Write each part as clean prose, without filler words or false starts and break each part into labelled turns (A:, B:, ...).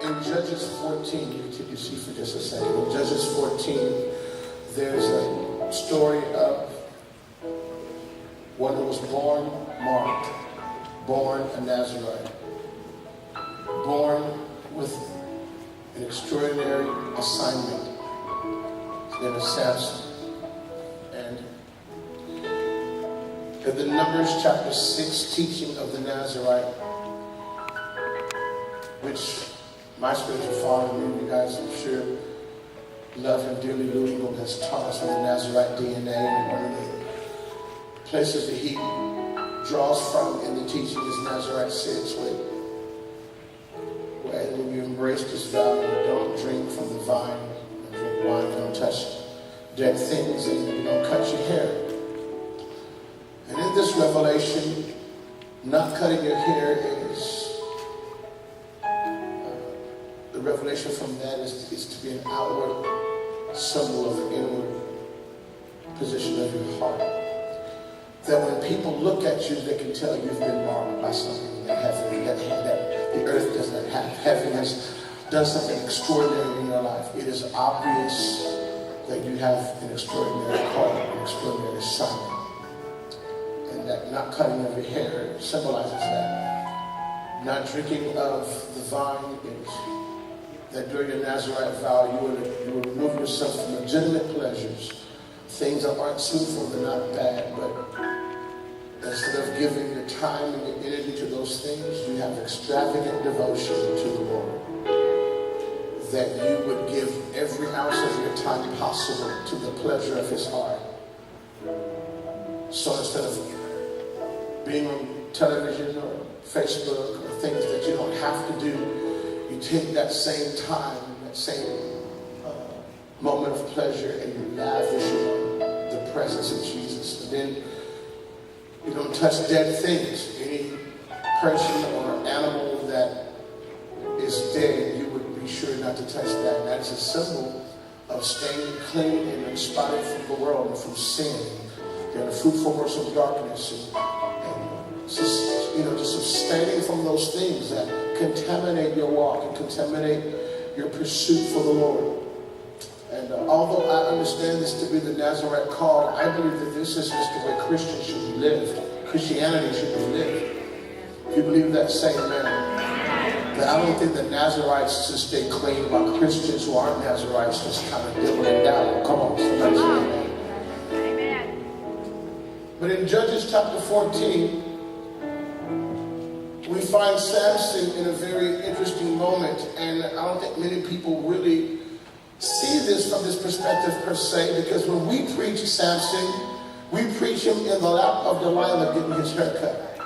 A: In Judges 14, you take your seat for just a second. In Judges 14, there's a story of one who was born marked, born a Nazarite, born with an extraordinary assignment. His name is Samson. And in the Numbers chapter 6 teaching of the Nazarite, which my spiritual father, you guys I'm sure love him dearly, Louis Engel has taught us on the Nazarite DNA, and one of the places that he draws from in the teaching is Nazarite 6, where when you embrace this vow, you don't drink from the vine, you don't drink wine, you don't touch dead things, and you don't cut your hair. And in this revelation, not cutting your hair is the revelation from that is to be an outward symbol of the inward position of your heart. That when people look at you, they can tell you've been marked by something that heaven, that the earth does not have. Heaven has done something extraordinary in your life. It is obvious that you have an extraordinary call, an extraordinary assignment. And that not cutting of your hair symbolizes that. Not drinking of the vine is that during the Nazarite vow, you will remove yourself from legitimate pleasures, things that aren't sinful, they're not bad, but instead of giving your time and your energy to those things, you have extravagant devotion to the Lord. That you would give every ounce of your time possible to the pleasure of His heart. So instead of being on television or Facebook or things that you don't have to do, you take that same time, that same moment of pleasure, and you lavish on the presence of Jesus. And then you don't touch dead things. Any person or animal that is dead, you would be sure not to touch that. And that is a symbol of staying clean and unspotted from the world and from sin. They're the fruitful works of darkness. And just abstaining from those things that contaminate your walk and contaminate your pursuit for the Lord. And although I understand this to be the Nazarite call, I believe that this is just the way Christians should be lived. Christianity should be lived. If you believe that, say amen. But I don't think that Nazarites should stay clean while Christians who aren't Nazarites just kind of dibble and dabble. Come on, somebody say amen. But in Judges chapter 14, we find Samson in a very interesting moment, and I don't think many people really see this from this perspective per se, because when we preach Samson, we preach him in the lap of Delilah getting his haircut.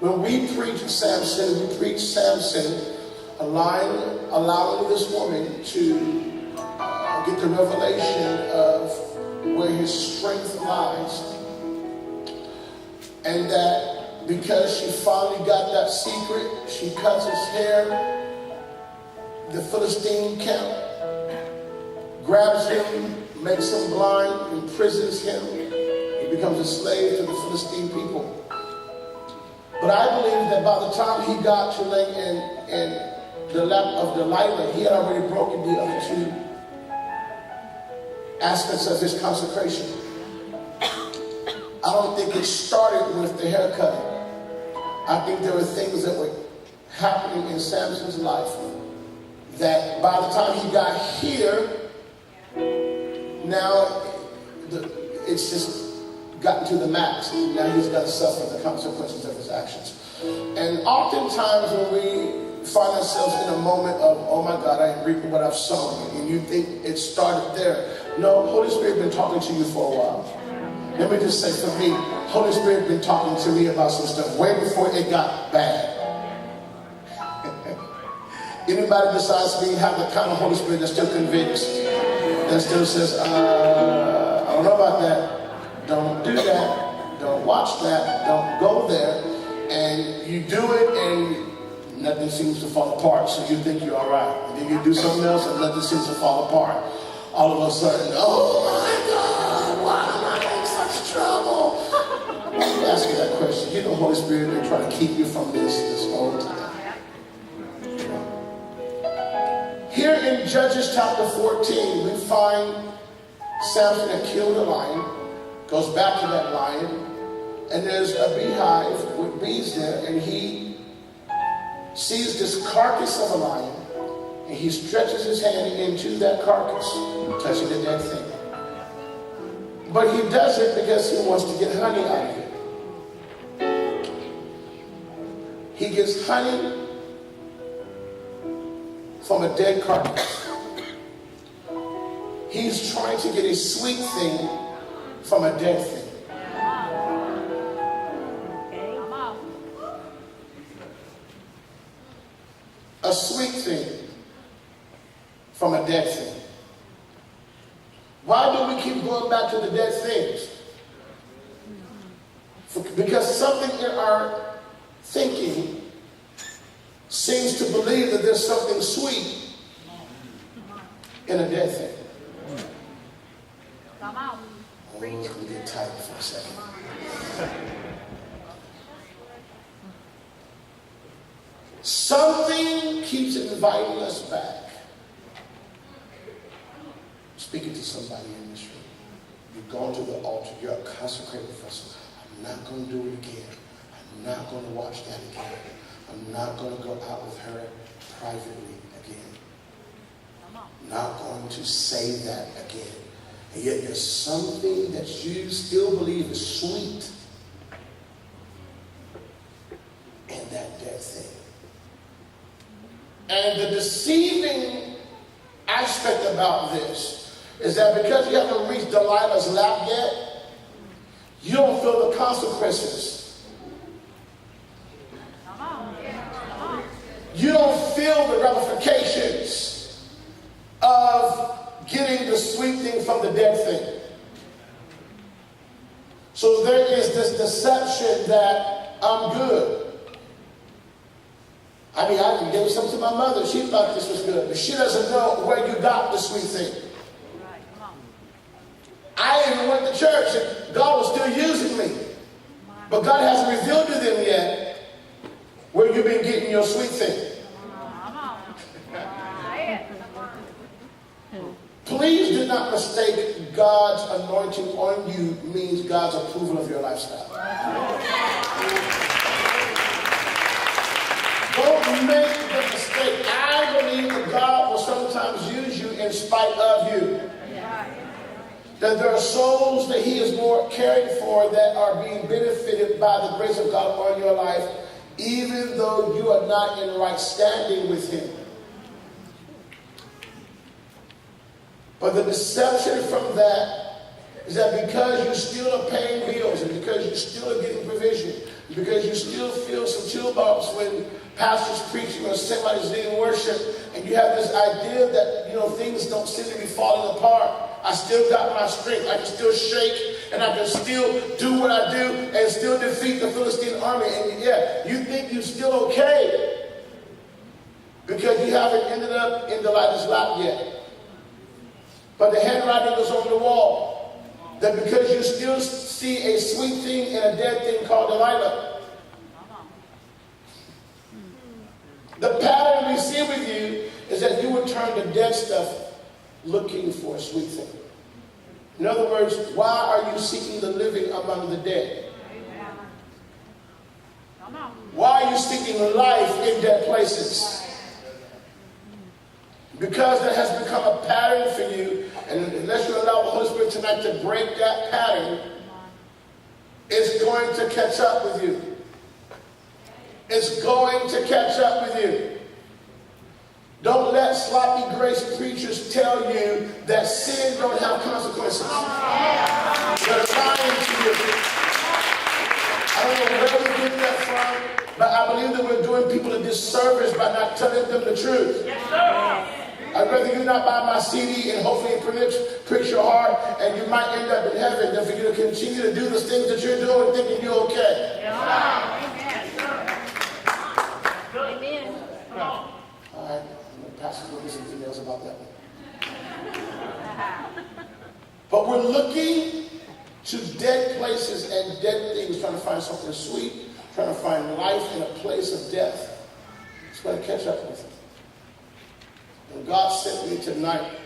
A: When we preach Samson, allowing this woman to get the revelation of where his strength lies, and that because she finally got that secret, she cuts his hair. The Philistine camp grabs him, makes him blind, imprisons him. He becomes a slave to the Philistine people. But I believe that by the time he got to lay in the lap of Delilah, he had already broken the other two aspects of his consecration. I don't think it started with the haircut. I think there were things that were happening in Samson's life that by the time he got here, now it's just gotten to the max. Now he's got to suffer the consequences of his actions. And oftentimes when we find ourselves in a moment of, oh my God, I ain't reaping what I've sown, and you think it started there. No, Holy Spirit been talking to you for a while. Let me just say, for me, Holy Spirit been talking to me about some stuff way before it got bad. Anybody besides me have the kind of Holy Spirit that's still convinced, that still says, I don't know about that. Don't do that. Don't watch that. Don't go there. And you do it and nothing seems to fall apart. So you think you're all right. And then you do something else and nothing seems to fall apart. All of a sudden, oh my God, why am I in such trouble? Let me ask you that question. You know, Holy Spirit, they're trying to keep you from this whole time. Judges chapter 14, we find Samson had killed a lion, goes back to that lion, and there's a beehive with bees there, and he sees this carcass of a lion, and he stretches his hand into that carcass, touching the dead thing. But he does it because he wants to get honey out of it. He gets honey from a dead carcass. He's trying to get a sweet thing from a dead thing. A sweet thing from a dead thing. Why do we keep going back to the dead things? Because something in our thinking seems to believe that there's something sweet in a dead thing.
B: Come on.
A: Oh, let me get tight for a second. Something keeps inviting us back. Speaking to somebody in this room. You've gone to the altar. You're a consecrated vessel. I'm not going to do it again. I'm not going to watch that again. I'm not going to go out with her privately again. I'm not going to say that again. And yet there's something that you still believe is sweet in that dead thing. And the deceiving aspect about this is that because you haven't reached Delilah's lap yet, you don't feel the consequences. You don't feel the ramifications of getting the sweet thing from the dead thing. So there is this deception that I'm good. I mean, I can give something to my mother. She thought this was good, but she doesn't know where you got the sweet thing. I even went to church and God was still using me. But God hasn't revealed to them yet where you've been getting your sweet thing. Please do not mistake God's anointing on you means God's approval of your lifestyle. Don't make the mistake. I believe that God will sometimes use you in spite of you. That there are souls that He is more caring for that are being benefited by the grace of God on your life, even though you are not in right standing with Him. But the deception from that is that because you still are paying bills and because you still are getting provision, because you still feel some chill bumps when pastors preaching or somebody's leading worship, and you have this idea that, things don't seem to be falling apart. I still got my strength. I can still shake and I can still do what I do and still defeat the Philistine army. And you think you're still okay because you haven't ended up in Delilah's lap yet. But the handwriting is on the wall that because you still see a sweet thing in a dead thing called Delilah. The pattern we see with you is that you would turn to dead stuff looking for a sweet thing. In other words, why are you seeking the living among the dead? Why are you seeking life in dead places? Because that has become a pattern for you, and unless you allow the Holy Spirit tonight to break that pattern, it's going to catch up with you. It's going to catch up with you. Don't let sloppy grace preachers tell you that sin don't have consequences. They're lying to you. I don't know where we get that from, but I believe that we're doing people a disservice by not telling them the truth.
B: Yes, sir.
A: I'd rather you not buy my CD and hopefully it pricks your heart and you might end up in heaven than for you to continue to do the things that you're doing thinking you're okay.
B: Yes, sir. Amen. Come on.
A: All right. Pastor will get some emails about that one. But we're looking to dead places and dead things, trying to find something sweet, trying to find life in a place of death. It's going to catch up with us. And God sent me tonight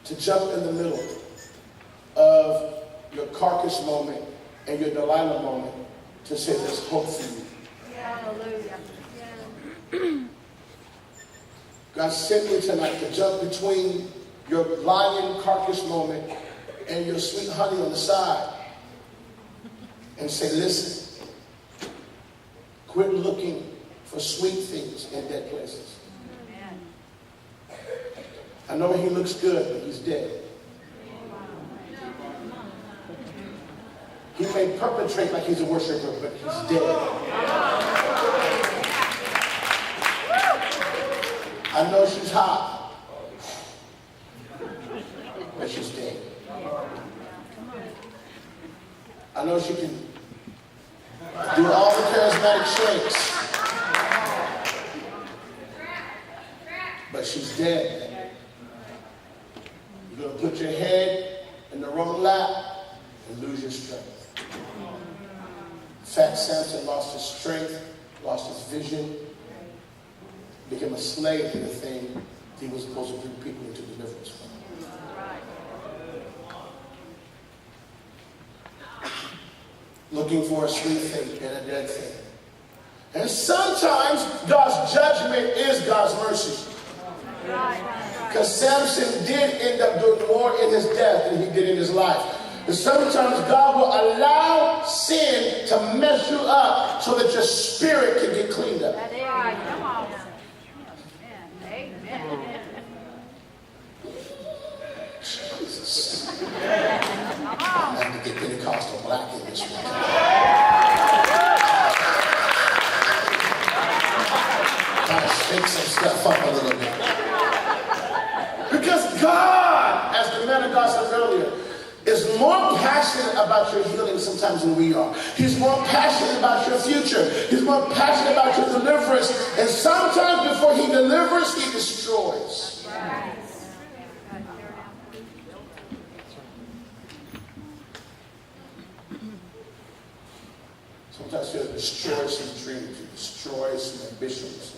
A: to jump in the middle of your carcass moment and your Delilah moment to say there's hope for you.
B: Hallelujah.
A: God sent me tonight to jump between your lion carcass moment and your sweet honey on the side and say, listen, quit looking for sweet things in dead places. I know he looks good, but he's dead. He may perpetrate like he's a worshiper, but he's dead. I know she's hot, but she's dead. I know she can do all the charismatic shakes, but she's dead. You're going to put your head in the wrong lap and lose your strength. Fat Samson lost his strength, lost his vision, became a slave to the thing he was supposed to bring people into deliverance from. Looking for a sweet thing and a dead thing. And sometimes God's judgment is God's mercy. Because Samson did end up doing more in his death than he did in his life. And sometimes God will allow sin to mess you up so that your spirit can get cleaned up.
B: That's right. Come on. Amen.
A: Jesus. I'm going to get Pentecostal black in this one. Trying to shake some stuff up a little bit. Because God, as the man of God said earlier, is more passionate about your healing sometimes than we are. He's more passionate about your future. He's more passionate about your deliverance. And sometimes before he delivers, he destroys. Sometimes he'll destroy some dreams, he'll destroy some ambitions,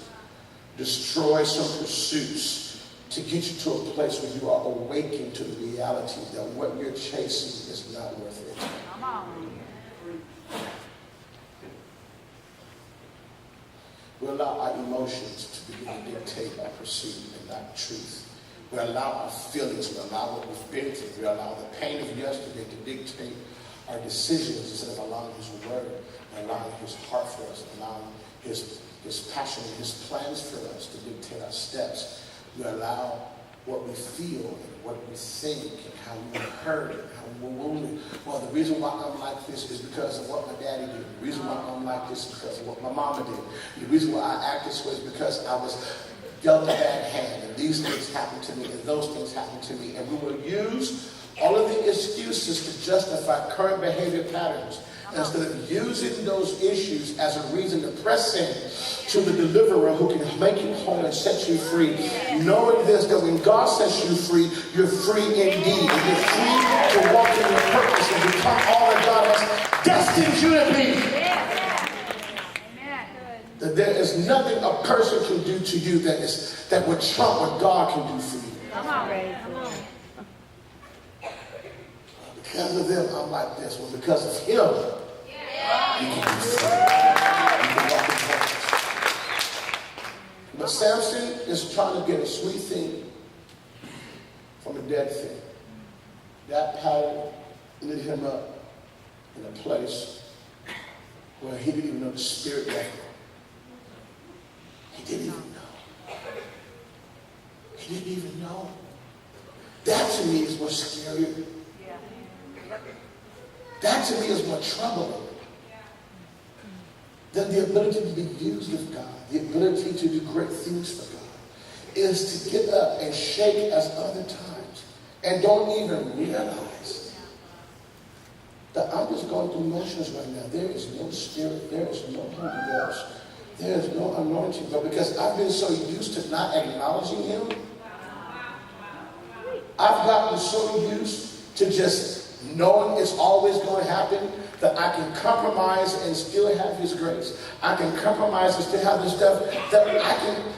A: destroy some pursuits, to get you to a place where you are awakened to the reality that what you're chasing is not worth it.
B: Come on.
A: We allow our emotions to begin to dictate our pursuit and not truth. We allow our feelings, we allow what we've been through, we allow the pain of yesterday to dictate our decisions instead of allowing his word, and allowing his heart for us, allowing his passion and his plans for us to dictate our steps. We allow what we feel and what we think and how we were hurt and how we were wounded. Well, the reason why I'm like this is because of what my daddy did. The reason why I'm like this is because of what my mama did. The reason why I act this way is because I was dealt a bad hand and these things happened to me and those things happened to me. And we will use all of the excuses to justify current behavior patterns instead of using those issues as a reason to press in to the deliverer who can make you whole and set you free. Knowing this, that when God sets you free, you're free indeed. And you're free to walk in your purpose and become all that God has destined you to be. That there is nothing a person can do to you that would trump what God can do for you.
B: Come on, Ray. Come on.
A: Because of them, I'm like this. Well, because of him, you can be free. You can walk in purpose. But Samson is trying to get a sweet thing from a dead thing. That pattern lit him up in a place where he didn't even know the spirit left him. He didn't even know. He didn't even know. That to me is what's scary. That to me is more troubling than the ability to be used of God, the ability to do great things for God, is to get up and shake as other times and don't even realize that I'm just going through motions right now. There is no spirit, there is no Holy Ghost, there is no anointing. But because I've been so used to not acknowledging him, I've gotten so used to just knowing it's always going to happen that I can compromise and still have his grace. I can compromise and still have this stuff that I can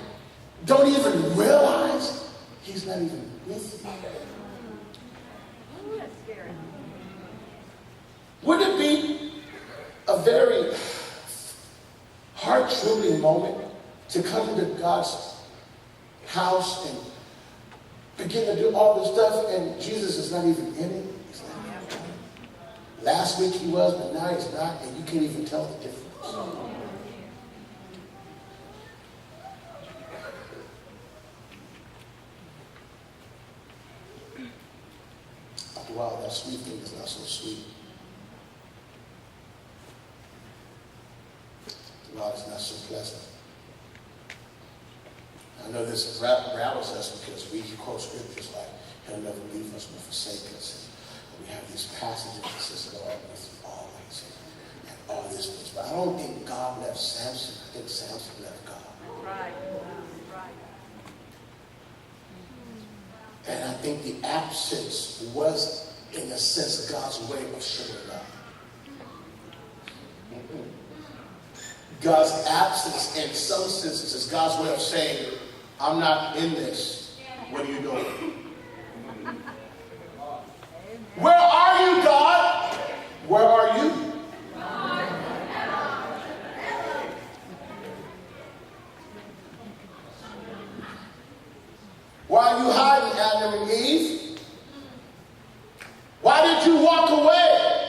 A: don't even realize he's not even with you.
B: Ooh, that's scary.
A: Wouldn't it be a very heart-troubling moment to come into God's house and begin to do all this stuff and Jesus is not even in it? He's not even in it. Last week he was, but now he's not, and you can't even tell the difference. After a while, that sweet thing is not so sweet. After a while, it's not so pleasant. I know this rattles us because we quote scriptures like, he'll never leave us nor forsake us. And we have these passages that says, Lord, with you always, and all these things. But I don't think God left Samson. I think Samson left God.
B: Right. Right.
A: And I think the absence was, in a sense, God's way of showing up. God's absence, in some senses, is God's way of saying, I'm not in this. What are you doing? Where are you, God? Where are you? Why are you hiding, Adam and Eve? Why did you walk away?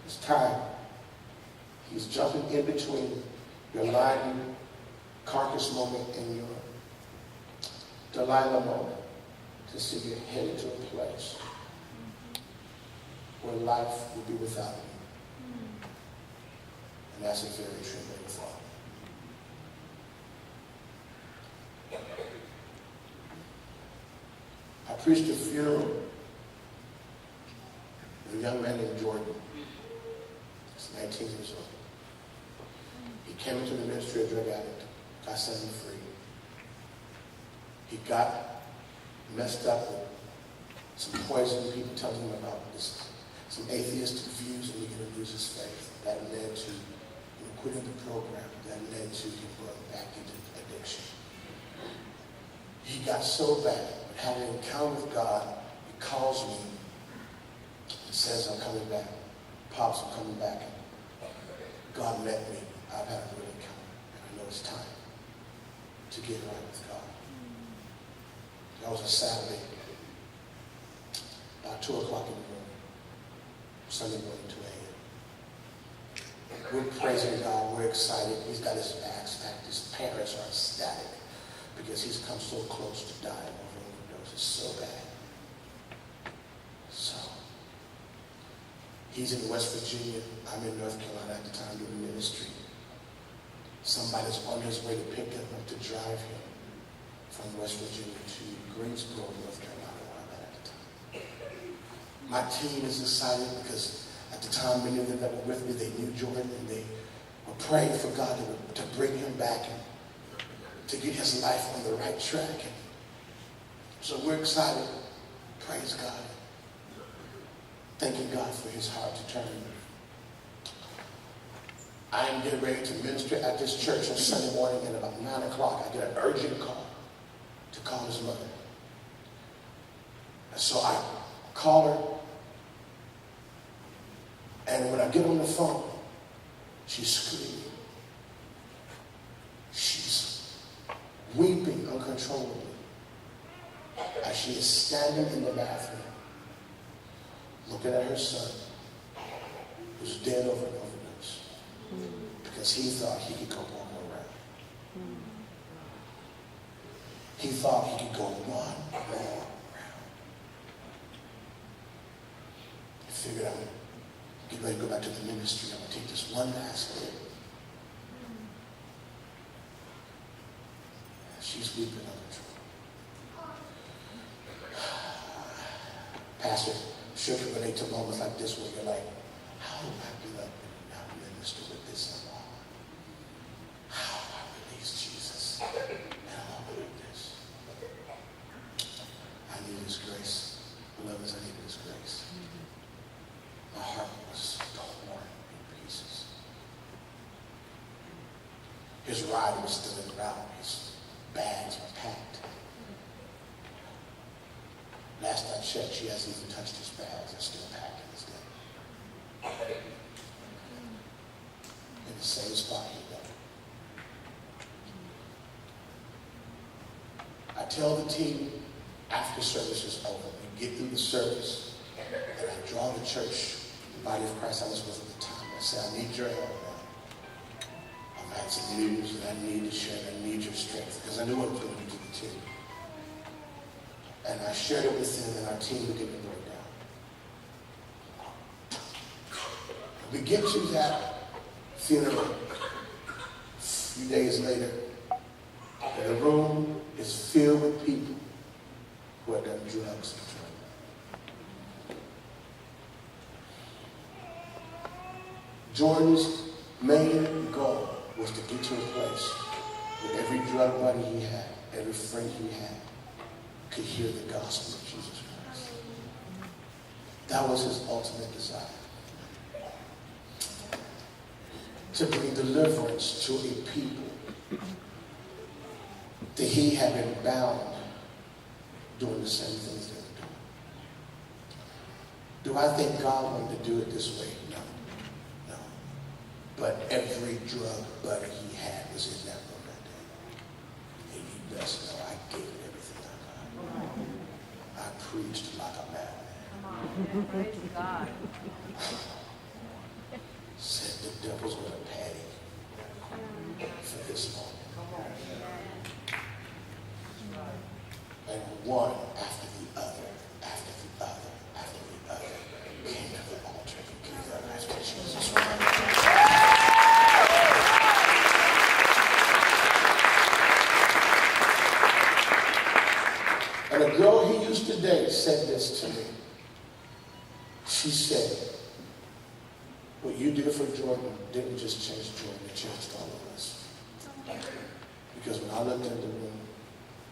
A: It's time. He's jumping in between your lying carcass moment and your Delilah moment to see you headed to a place where life will be without you. And that's a very trembling thought. I preached a funeral of a young man named Jordan. He's 19 years old. He came into the ministry of drug addict, got set him free. He got messed up with some poison, people telling him about this, some atheistic views, and he was going to lose his faith. That led to him quitting the program. That led to him going back into addiction. He got so bad, but having an encounter with God, he calls me and says, I'm coming back. Pops, I'm coming back. God met me. I've had a real encounter, and I know it's time to get right with God. That was a Saturday, about 2 o'clock in the morning, Sunday morning, 2 a.m. We're praising God. We're excited. He's got his bags packed. His parents are ecstatic because he's come so close to dying of an overdose. It's so bad. So, he's in West Virginia. I'm in North Carolina at the time doing ministry. Somebody's on his way to pick him up to drive him from West Virginia to Greensboro, North Carolina, where I'm at the time. My team is excited because at the time, many of them that were with me, they knew Jordan and they were praying for God to bring him back and to get his life on the right track. And so we're excited. Praise God. Thanking God for his heart to turn. I am getting ready to minister at this church on Sunday morning, and about 9 o'clock, I get an urgent call to call his mother. And so I call her, and when I get on the phone, she's screaming. She's weeping uncontrollably as she is standing in the bathroom, looking at her son, who's dead over an overdose, because he thought he could go walk around. He thought he could go one more round. He figured I'm getting ready to go back to the ministry. I'm going to take this one last bit. She's weeping uncontrollable. Pastor, sure can relate to moments like this where you're like, how do I get up and not minister with this along? How do I release Jesus and along with this? I need his grace. Beloveds, I need his grace. My heart was torn in pieces. His ride was still en route. His bags were packed. Last I checked, she hasn't even touched his bags. They're still packed to this day. In the same spot he left. I tell the team after service is over, we get through the service, and I draw the church, the body of Christ I was with at the time. I say, I need your help now. I've had some news that I need to share. I need your strength, because I knew what it was going to do to the team. And I shared it with them, and our team began to break down. We get to that funeral a few days later, and the room is filled with people who had done drugs and drugs. Jordan's main goal was to get to a place where every drug buddy he had, every friend he had, could hear the gospel of Jesus Christ. That was his ultimate desire. To bring deliverance to a people that he had been bound doing the same things they were doing. Do I think God wanted to do it this way? No. But every drug buddy he had was in that room that day. And you best know I gave it everything I got. I preached like a madman.
B: Praise God.
A: Said the devil's going to pay for this moment. And one after the other, after the other, after the other, came to the altar and gave their lives to Jesus Christ. And a girl he used to date said this to me. She said, what you did for Jordan didn't just change Jordan, it changed all of us. Because when I looked in the room,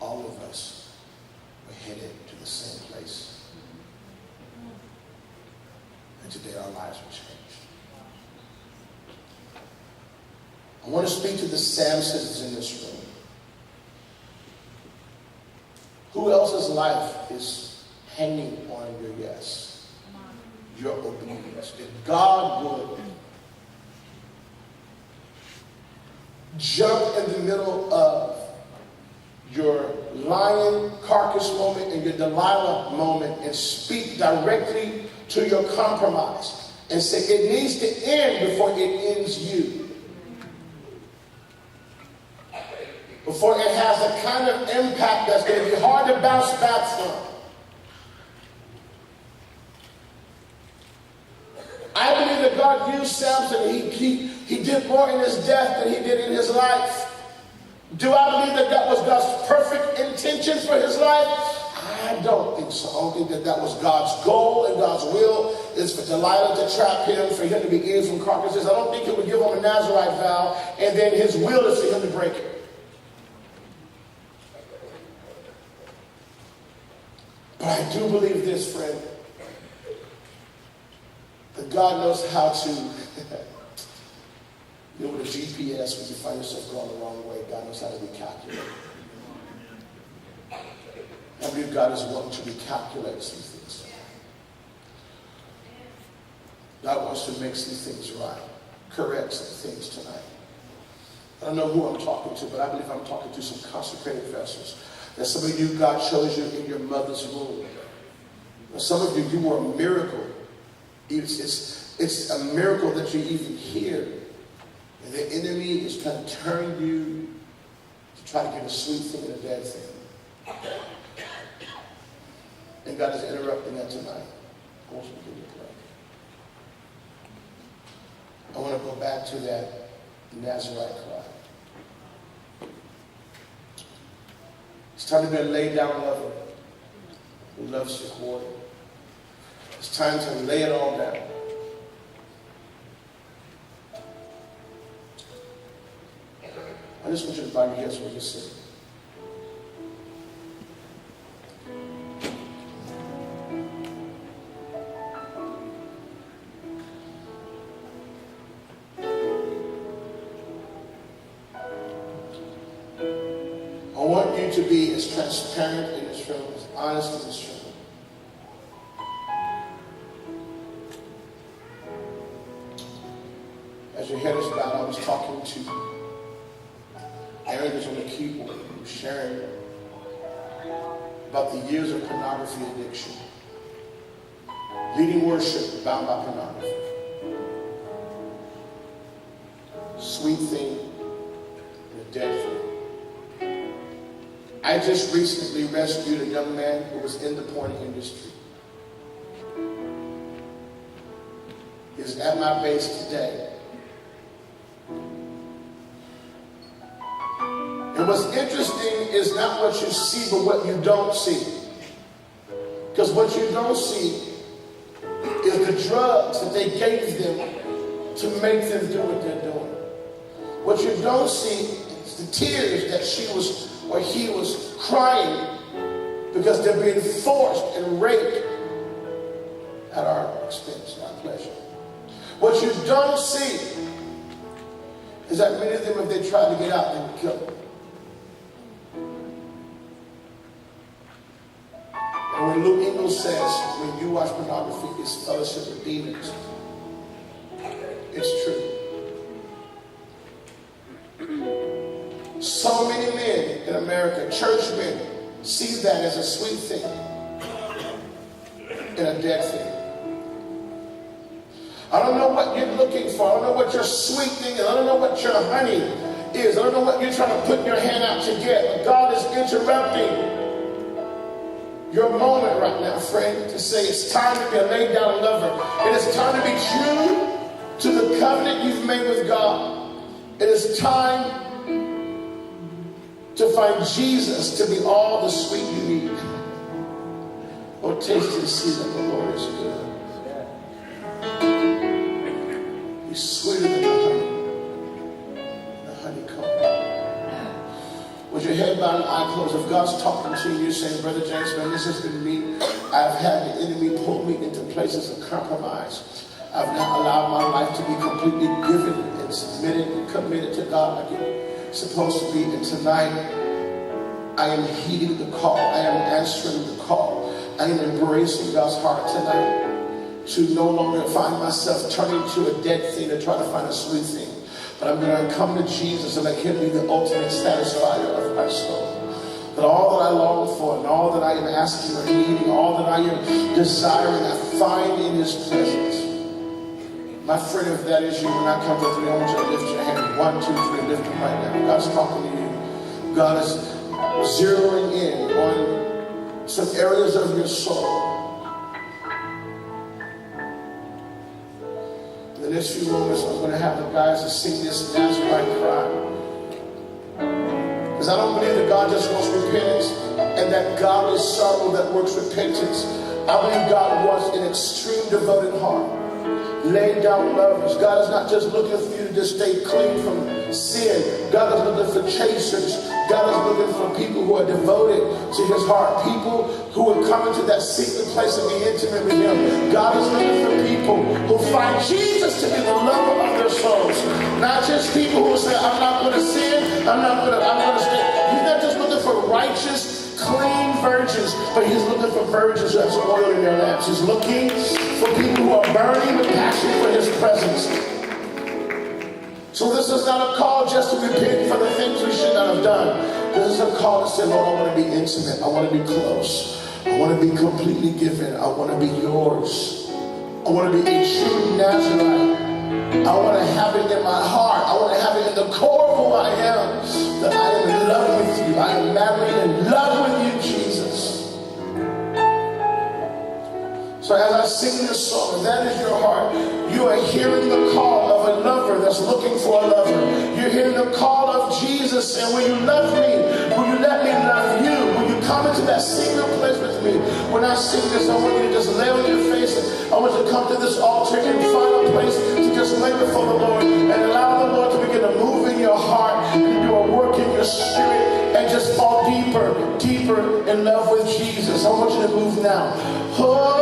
A: all of us were headed to the same place. And today our lives were changed. I want to speak to the Samsons in this room. Who else's life is hanging on your yes? Your obedience. If God would jump in the middle of your lion carcass moment and your Delilah moment and speak directly to your compromise and say it needs to end before it ends you. Before it has a kind of impact that's going to be hard to bounce back from. I believe that God used Samson. He did more in his death than he did in his life. Do I believe that that was God's perfect intention for his life? I don't think so. I don't think that that was God's goal and God's will is for Delilah to trap him, for him to be eaten from carcasses. I don't think he would give him a Nazarite vow and then his will is for him to break it. But I do believe this, friend, that God knows how to, you know, with a GPS, when you find yourself going the wrong way, God knows how to recalculate. I believe God is wanting to recalculate some things. God wants to make some things right, correct some things tonight. I don't know who I'm talking to, but I believe I'm talking to some consecrated vessels. That some of you, God chose you in your mother's womb. Some of you, you were a miracle. It's a miracle that you're even here. And the enemy is trying to turn you to try to get a sweet thing and a dead thing. And God is interrupting that tonight. I want you to give me a prayer. I want to go back to that Nazarite cry. It's time to be a laid down lover who loves his ward. It's time to lay it all down. I just want you to bow your heads when you sing. you to be as transparent in this room, as honest in this room. As your head is bowed, I was talking to Aaron, who's on the keyboard, who was sharing about the years of pornography addiction. Leading worship bound by pornography. Sweet thing and a dead thing. I just recently rescued a young man who was in the porn industry. He's at my base today. And what's interesting is not what you see, but what you don't see. Because what you don't see is the drugs that they gave them to make them do what they're doing. What you don't see is the tears that she was or he was crying because they're being forced and raped at our expense, our pleasure. What you don't see is that many of them, if they tried to get out, they would kill them. And when Luke Ingalls says, when you watch pornography, it's fellowship with demons, it's true. So many men in America, churchmen, see that as a sweet thing and a dead thing. I don't know what you're looking for. I don't know what your sweet thing is. I don't know what your honey is. I don't know what you're trying to put your hand out to get. But God is interrupting your moment right now, friend, to say it's time to be a laid down lover. It is time to be true to the covenant you've made with God. It is time to find Jesus to be all the sweet you need. Oh, taste and see that the Lord is good. He's sweeter than the honeycomb. With your head bowed and eye closed, if God's talking to you, you're saying, Brother James, man, this has been me. I've had the enemy pull me into places of compromise. I've not allowed my life to be completely given and submitted and committed to God like it's supposed to be. And tonight, I am heeding the call. I am answering the call. I am embracing God's heart tonight to no longer find myself turning to a dead thing to try to find a sweet thing. But I'm going to come to Jesus and let him be the ultimate satisfier of my soul. That all that I long for and all that I am asking or needing, all that I am desiring, I find in his presence. My friend, if that is you, when I come to 3, I want you to lift your hand. 1, 2, 3, lift them right now. God's talking to you. God is zeroing in on some areas of your soul. In the next few moments, I'm going to have the guys to sing this Nazarite cry. Because I don't believe that God just wants repentance and that godly sorrow that works repentance. I believe God wants an extreme devoted heart. Laid down lovers. God is not just looking for you to just stay clean from sin. God is looking for chasers. God is looking for people who are devoted to his heart. People who will come into that secret place and be intimate with him. God is looking for people who find Jesus to be the lover of their souls. Not just people who say, I'm not going to sin. I'm going to stay. He's not just looking for righteous, clean virgins, but he's looking for virgins who have some oil in their lamps. He's looking for people who are burning with passion for his presence. So this is not a call just to repent for the things we should not have done. This is a call to say, Lord, I want to be intimate. I want to be close. I want to be completely given. I want to be yours. I want to be a true Nazarite. I want to have it in my heart. I want to have it in the core of who I am. That I am in love with you. I am married in love with you, Jesus. So as I sing this song, if that is your heart, you are hearing the call of a lover that's looking for a lover. You're hearing the call of Jesus saying, will you love me? Will you let me love you? Will you come into that secret place with me? When I sing this, I want you to just lay on your face. And I want you to come to this altar and find a place to just lay before the Lord and allow the Lord to begin to move in your heart and do a work in your spirit and just fall deeper, deeper in love with Jesus. I want you to move now. Oh,